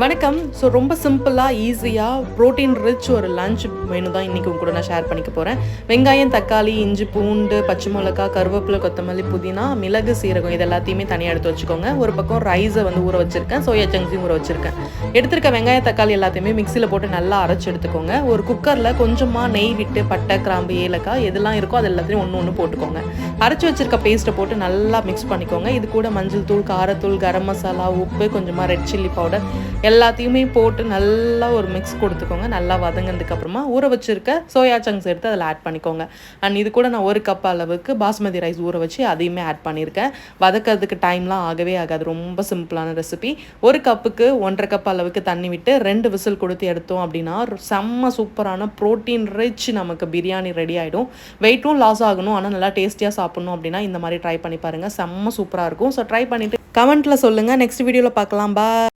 வணக்கம். ஸோ ரொம்ப சிம்பிளாக ஈஸியாக ப்ரோட்டீன் ரிச் ஒரு லஞ்ச் மெனு தான் இன்றைக்கி உங்க கூட நான் ஷேர் பண்ணிக்க போகிறேன். வெங்காயம், தக்காளி, இஞ்சி, பூண்டு, பச்சை மிளகா, கருவேப்பிலை, கொத்தமல்லி, புதினா, மிளகு, சீரகம் இது எல்லாத்தையுமே தனியாக எடுத்து வச்சுக்கோங்க. ஒரு பக்கம் ரைஸை வந்து ஊற வச்சுருக்கேன், சோயா சங்க்ஸையும் ஊற வச்சுருக்கேன். எடுத்துருக்க வெங்காயம், தக்காளி எல்லாத்தையுமே மிக்சியில் போட்டு நல்லா அரைச்சி எடுத்துக்கோங்க. ஒரு குக்கரில் கொஞ்சமாக நெய் விட்டு பட்டை, கிராம்பு, ஏலக்காய் எதெல்லாம் இருக்கோ அது எல்லாத்தையும் ஒன்று ஒன்று போட்டுக்கோங்க. அரைச்சி வச்சுருக்க பேஸ்ட்டை போட்டு நல்லா மிக்ஸ் பண்ணிக்கோங்க. இது கூட மஞ்சள் தூள், காரத்தூள், கரம் மசாலா, உப்பு, கொஞ்சமாக ரெட் சில்லி பவுடர் எல்லாத்தையுமே போட்டு நல்லா ஒரு மிக்ஸ் கொடுத்துக்கோங்க. நல்லா வதங்கினதுக்கப்புறமா ஊற வச்சுருக்க சோயா சங்க்ஸ் எடுத்து அதில் ஆட் பண்ணிக்கோங்க. அண்ட் இது கூட நான் 1 கப் அளவுக்கு பாஸ்மதி ரைஸ் ஊற வச்சு அதையுமே ஆட் பண்ணியிருக்கேன். வதக்கிறதுக்கு டைம்லாம் ஆகவே ஆகாது, ரொம்ப சிம்பிளான ரெசிபி. 1 கப்புக்கு 1.5 கப் அளவுக்கு தண்ணி விட்டு 2 விசில் கொடுத்து எடுத்தோம் அப்படின்னா செம்ம சூப்பரான ப்ரோட்டீன் ரிச் நமக்கு பிரியாணி ரெடி ஆகிடும். வெயிட்டும் லாஸ் ஆகணும், ஆனால் நல்லா டேஸ்டியாக சாப்பிட்ணும் அப்படின்னா இந்த மாதிரி ட்ரை பண்ணி பாருங்கள், செம்ம சூப்பராக இருக்கும். ஸோ ட்ரை பண்ணிவிட்டு கமெண்ட்டில் சொல்லுங்கள். நெக்ஸ்ட் வீடியோவில் பார்க்கலாம். பாய்.